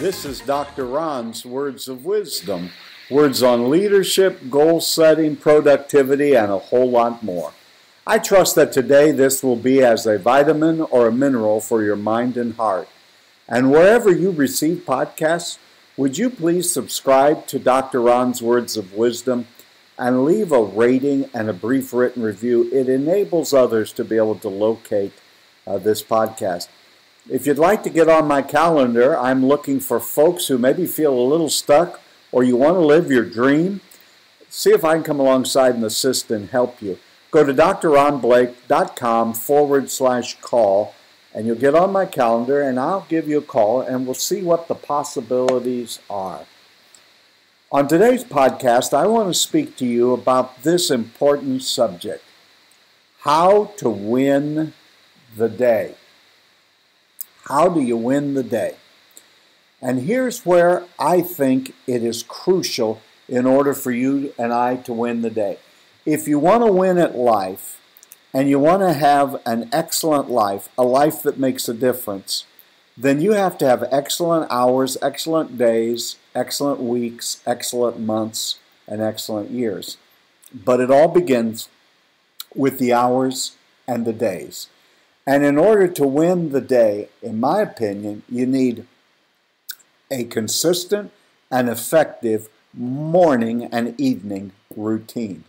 This is Dr. Ron's Words of Wisdom, words on leadership, goal setting, productivity, and a whole lot more. I trust that today this will be as a vitamin or a mineral for your mind and heart. And wherever you receive podcasts, would you please subscribe to Dr. Ron's Words of Wisdom and leave a rating and a brief written review. It enables others to be able to locate this podcast. If you'd like to get on my calendar, I'm looking for folks who maybe feel a little stuck or you want to live your dream. See if I can come alongside and assist and help you. Go to drronblake.com/call and you'll get on my calendar and I'll give you a call and we'll see what the possibilities are. On today's podcast, I want to speak to you about this important subject: how to win the day. How do you win the day? And here's where I think it is crucial in order for you and I to win the day. If you want to win at life and you want to have an excellent life, a life that makes a difference, then you have to have excellent hours, excellent days, excellent weeks, excellent months, and excellent years. But it all begins with the hours and the days. And in order to win the day, in my opinion, you need a consistent and effective morning and evening routine.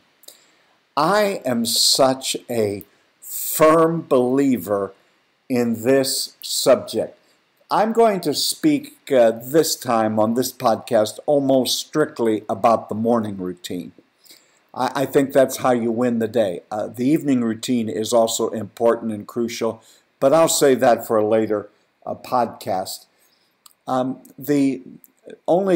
I am such a firm believer in this subject. I'm going to speak this time on this podcast almost strictly about the morning routine. I think that's how you win the day. The evening routine is also important and crucial, but I'll say that for a later podcast. Only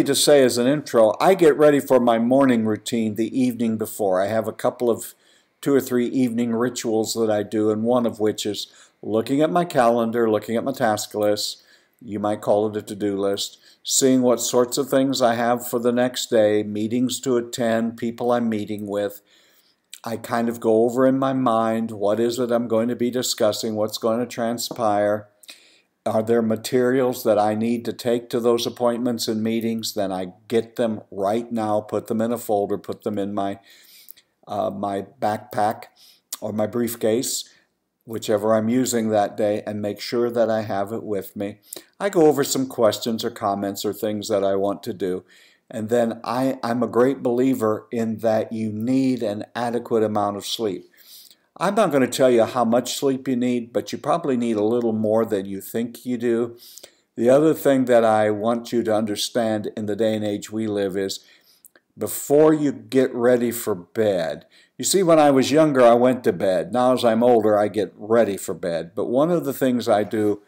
to say as an intro, I get ready for my morning routine the evening before. I have a couple of 2 or 3 evening rituals that I do, and one of which is looking at my calendar, looking at my task list. You might call it a to-do list, seeing what sorts of things I have for the next day, meetings to attend, people I'm meeting with. I kind of go over in my mind, what is it I'm going to be discussing, what's going to transpire. Are there materials that I need to take to those appointments and meetings? Then I get them right now, put them in a folder, put them in my backpack or my briefcase, whichever I'm using that day, and make sure that I have it with me. I go over some questions or comments or things that I want to do. And then I'm a great believer in that you need an adequate amount of sleep. I'm not going to tell you how much sleep you need, but you probably need a little more than you think you do. The other thing that I want you to understand in the day and age we live is before you get ready for bed. You see, when I was younger, I went to bed. Now, as I'm older, I get ready for bed. But one of the things I do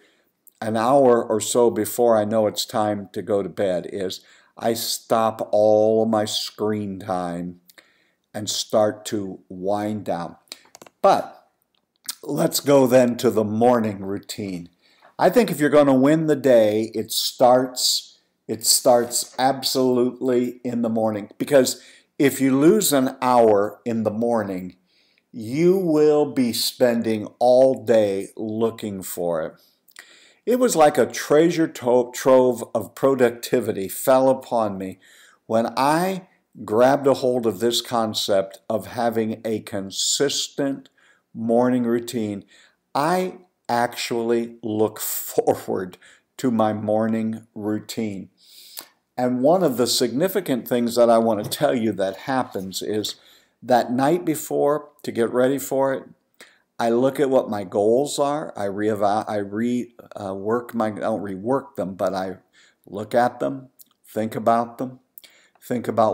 an hour or so before I know it's time to go to bed is I stop all of my screen time and start to wind down. But let's go then to the morning routine. I think if you're going to win the day, it starts absolutely in the morning, because if you lose an hour in the morning, you will be spending all day looking for it. It was like a treasure trove of productivity fell upon me when I grabbed a hold of this concept of having a consistent morning routine. I actually look forward to my morning routine. And one of the significant things that I want to tell you that happens is that night before, to get ready for it, I look at what my goals are. I don't rework them, but I look at them, think about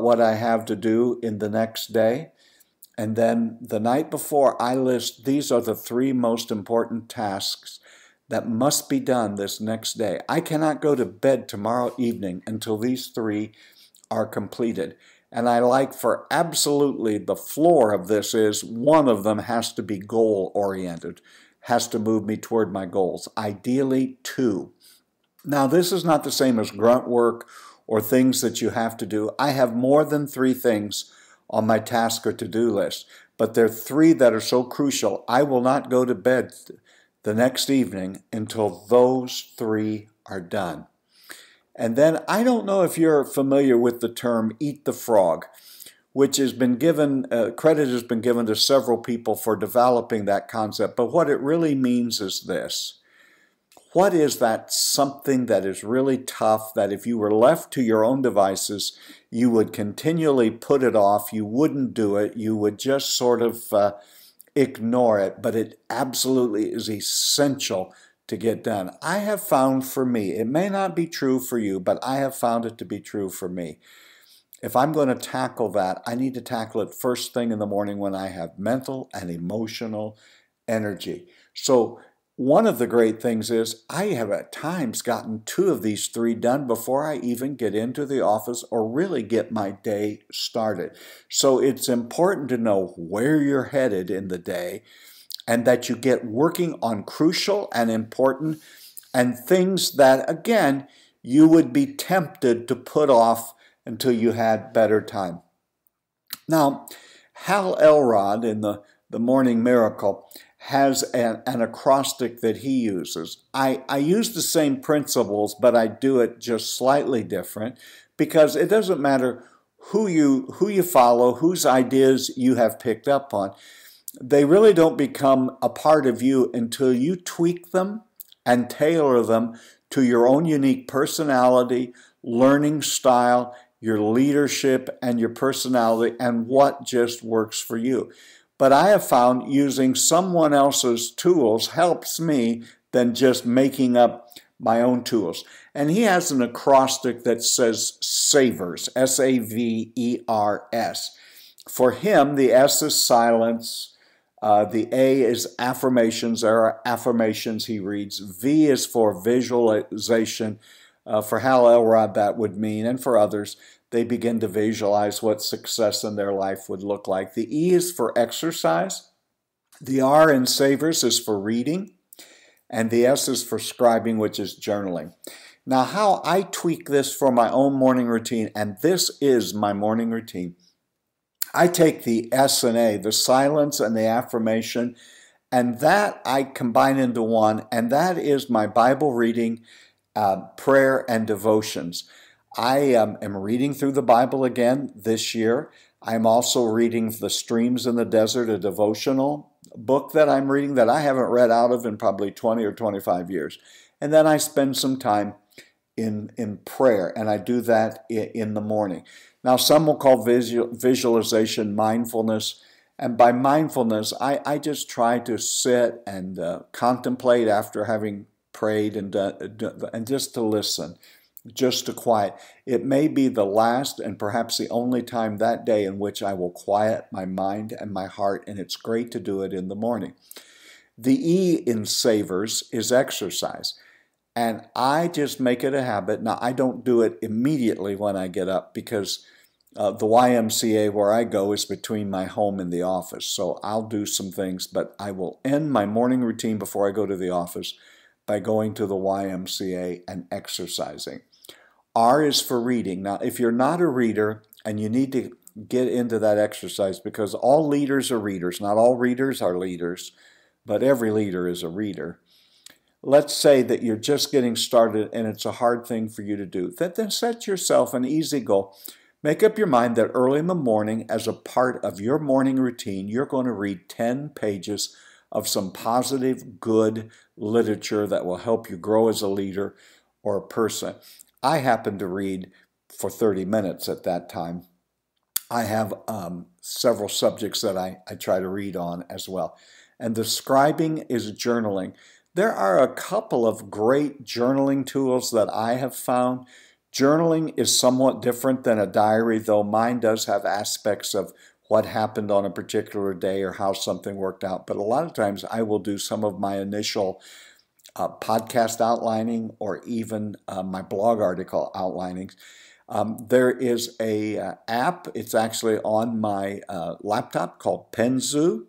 what I have to do in the next day. And then the night before, I list these are the 3 most important tasks that must be done this next day. I cannot go to bed tomorrow evening until these 3 are completed. And I like for absolutely the floor of this is one of them has to be goal-oriented, has to move me toward my goals, ideally 2. Now, this is not the same as grunt work or things that you have to do. I have more than 3 things on my task or to-do list, but there are 3 that are so crucial. I will not go to bed the next evening until those 3 are done. And then I don't know if you're familiar with the term eat the frog, which has been given, credit has been given to several people for developing that concept. But what it really means is this. What is that something that is really tough that if you were left to your own devices, you would continually put it off, you wouldn't do it, you would just sort of ignore it, but it absolutely is essential to get done? I have found for me, it may not be true for you, but I have found it to be true for me. If I'm going to tackle that, I need to tackle it first thing in the morning when I have mental and emotional energy. So one of the great things is I have at times gotten 2 of these 3 done before I even get into the office or really get my day started. So it's important to know where you're headed in the day and that you get working on crucial and important and things that, again, you would be tempted to put off until you had better time. Now, Hal Elrod in the Morning Miracle has an acrostic that he uses. I use the same principles, but I do it just slightly different because it doesn't matter who you follow, whose ideas you have picked up on. They really don't become a part of you until you tweak them and tailor them to your own unique personality, learning style, your leadership, and your personality, and what just works for you. But I have found using someone else's tools helps me than just making up my own tools. And he has an acrostic that says SAVERS, S-A-V-E-R-S. For him, the S is silence, the A is affirmations. There are affirmations he reads. V is for visualization. For Hal Elrod, that would mean, and for others, they begin to visualize what success in their life would look like. The E is for exercise. The R in SAVERS is for reading. And the S is for scribing, which is journaling. Now, how I tweak this for my own morning routine, and this is my morning routine. I take the S and A, the silence and the affirmation, and that I combine into one, and that is my Bible reading, prayer, and devotions. I am reading through the Bible again this year. I'm also reading The Streams in the Desert, a devotional book that I'm reading that I haven't read out of in probably 20 or 25 years. And then I spend some time in prayer, and I do that in the morning. Now, some will call visualization mindfulness, and by mindfulness, I just try to sit and contemplate after having prayed and just to listen. Just to quiet. It may be the last and perhaps the only time that day in which I will quiet my mind and my heart, and it's great to do it in the morning. The E in SAVERS is exercise, and I just make it a habit. Now, I don't do it immediately when I get up because the YMCA where I go is between my home and the office, so I'll do some things, but I will end my morning routine before I go to the office by going to the YMCA and exercising. R is for reading. Now, if you're not a reader and you need to get into that exercise, because all leaders are readers, not all readers are leaders, but every leader is a reader. Let's say that you're just getting started and it's a hard thing for you to do. Then set yourself an easy goal. Make up your mind that early in the morning, as a part of your morning routine, you're going to read 10 pages of some positive, good literature that will help you grow as a leader or a person. I happen to read for 30 minutes at that time. I have several subjects that I try to read on as well. And the scribing is journaling. There are a couple of great journaling tools that I have found. Journaling is somewhat different than a diary, though mine does have aspects of what happened on a particular day or how something worked out. But a lot of times I will do some of my initial podcast outlining or even my blog article outlining. There is a app, it's actually on my laptop called Penzu.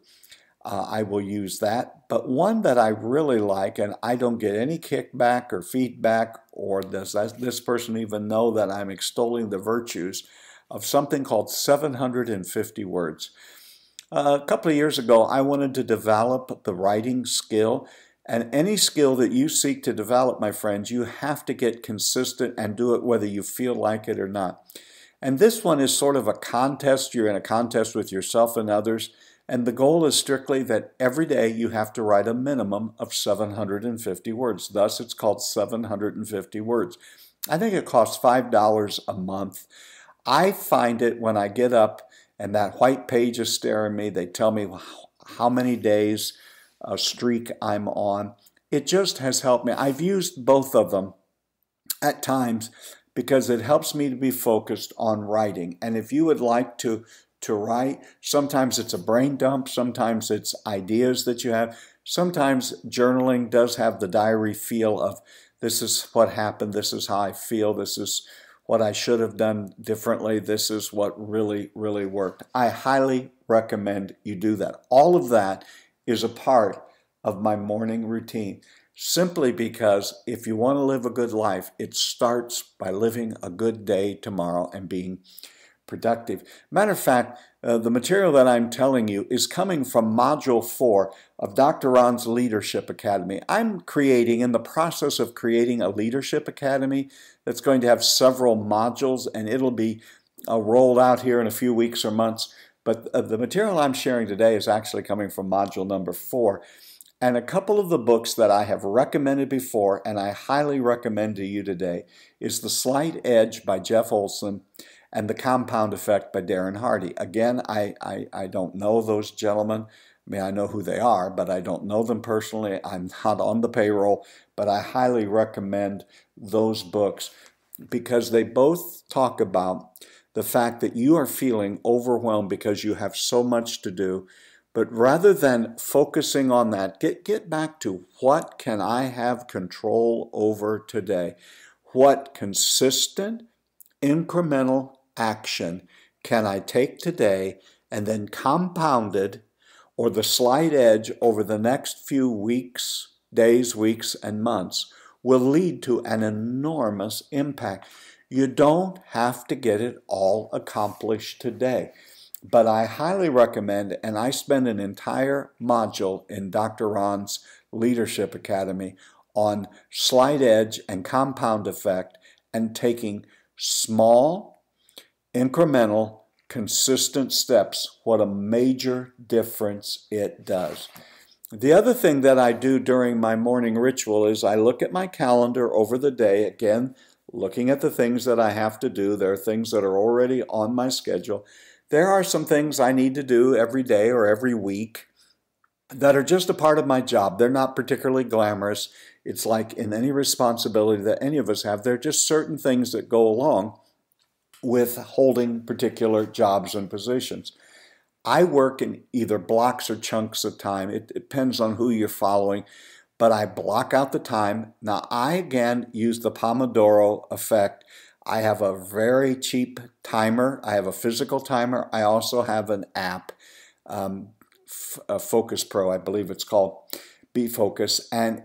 I will use that. But one that I really like, and I don't get any kickback or feedback, or does this person even know that I'm extolling the virtues of something called 750 words. A couple of years ago, I wanted to develop the writing skill, And any skill that you seek to develop, my friends, you have to get consistent and do it whether you feel like it or not. And this one is sort of a contest. You're in a contest with yourself and others. And the goal is strictly that every day you have to write a minimum of 750 words. Thus, it's called 750 words. I think it costs $5 a month. I find it when I get up and that white page is staring me, they tell me how many days a streak I'm on. It just has helped me. I've used both of them at times because it helps me to be focused on writing. And if you would like to write, sometimes it's a brain dump, sometimes it's ideas that you have. Sometimes journaling does have the diary feel of this is what happened, this is how I feel, this is what I should have done differently, this is what really, really worked. I highly recommend you do that. All of that is a part of my morning routine, simply because if you want to live a good life, it starts by living a good day tomorrow and being productive. Matter of fact, the material that I'm telling you is coming from Module 4 of Dr. Ron's Leadership Academy. I'm in the process of creating a Leadership Academy that's going to have several modules, and it'll be rolled out here in a few weeks or months. But the material I'm sharing today is actually coming from Module number 4. And a couple of the books that I have recommended before, and I highly recommend to you today, is The Slight Edge by Jeff Olson and The Compound Effect by Darren Hardy. Again, I don't know those gentlemen. I mean, I know who they are, but I don't know them personally. I'm not on the payroll, but I highly recommend those books because they both talk about the fact that you are feeling overwhelmed because you have so much to do. But rather than focusing on that, get back to what can I have control over today? What consistent, incremental action can I take today and then compounded or the slight edge over the next few weeks, days, weeks, and months will lead to an enormous impact. You don't have to get it all accomplished today. But I highly recommend, and I spend an entire module in Dr. Ron's Leadership Academy on slight edge and compound effect and taking small, incremental, consistent steps. What a major difference it does. The other thing that I do during my morning ritual is I look at my calendar over the day, again, looking at the things that I have to do. There are things that are already on my schedule. There are some things I need to do every day or every week that are just a part of my job. They're not particularly glamorous. It's like in any responsibility that any of us have, there are just certain things that go along with holding particular jobs and positions. I work in either blocks or chunks of time. It depends on who you're following, but I block out the time. Now, I again use the Pomodoro effect. I have a very cheap timer. I have a physical timer. I also have an app, Focus Pro, I believe it's called, BeFocus, and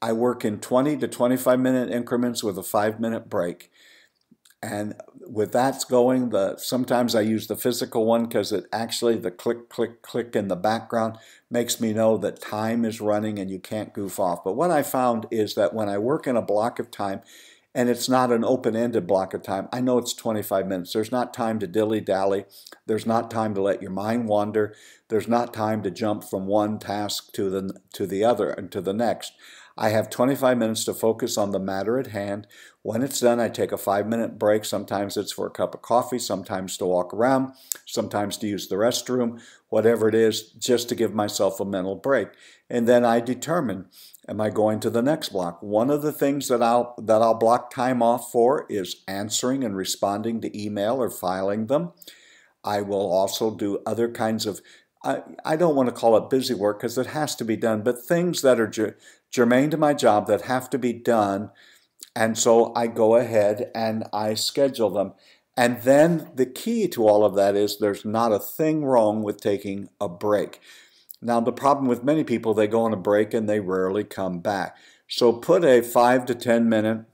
I work in 20 to 25 minute increments with a 5-minute break. And with that going, sometimes I use the physical one because it actually, the click, click, click in the background makes me know that time is running and you can't goof off. But what I found is that when I work in a block of time, and it's not an open-ended block of time, I know it's 25 minutes. There's not time to dilly-dally. There's not time to let your mind wander. There's not time to jump from one task to the other and to the next. I have 25 minutes to focus on the matter at hand. When it's done, I take a 5-minute break. Sometimes it's for a cup of coffee, sometimes to walk around, sometimes to use the restroom, whatever it is, just to give myself a mental break. And then I determine, am I going to the next block? One of the things that I'll block time off for is answering and responding to email or filing them. I will also do other kinds of, I don't want to call it busy work because it has to be done, but things that are germane to my job that have to be done. And so I go ahead and I schedule them. And then the key to all of that is there's not a thing wrong with taking a break. Now, the problem with many people, they go on a break and they rarely come back. So put a 5 to 10 minute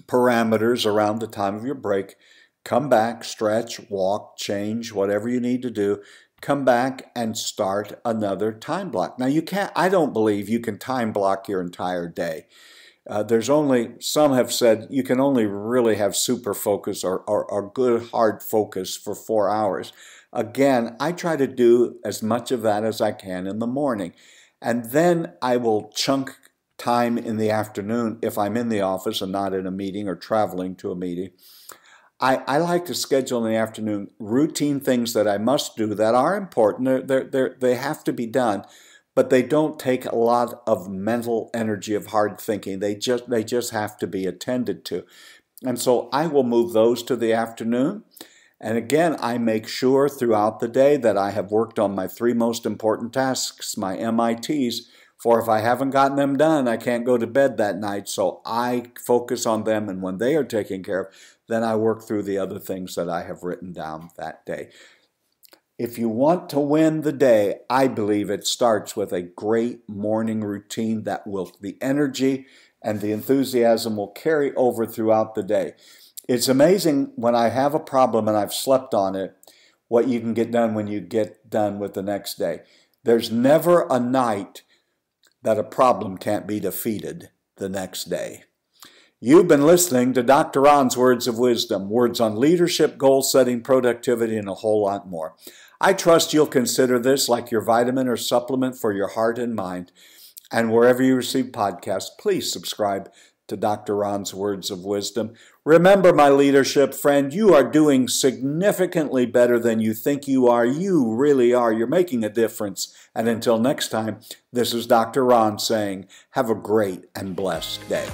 parameters around the time of your break. Come back, stretch, walk, change, whatever you need to do. come back and start another time block. Now I don't believe you can time block your entire day. Some have said you can only really have super focus or good hard focus for 4 hours. Again, I try to do as much of that as I can in the morning. And then I will chunk time in the afternoon if I'm in the office and not in a meeting or traveling to a meeting. I like to schedule in the afternoon routine things that I must do that are important. They have to be done, but they don't take a lot of mental energy of hard thinking. They just have to be attended to. And so I will move those to the afternoon. And again, I make sure throughout the day that I have worked on my 3 most important tasks, my MITs, for if I haven't gotten them done, I can't go to bed that night. So I focus on them, and when they are taken care of, then I work through the other things that I have written down that day. If you want to win the day, I believe it starts with a great morning routine that the energy and the enthusiasm will carry over throughout the day. It's amazing when I have a problem and I've slept on it, what you can get done when you get done with the next day. There's never a night that a problem can't be defeated the next day. You've been listening to Dr. Ron's Words of Wisdom, words on leadership, goal setting, productivity, and a whole lot more. I trust you'll consider this like your vitamin or supplement for your heart and mind. And wherever you receive podcasts, please subscribe to Dr. Ron's Words of Wisdom. Remember, my leadership friend, you are doing significantly better than you think you are. You really are. You're making a difference. And until next time, this is Dr. Ron saying, have a great and blessed day.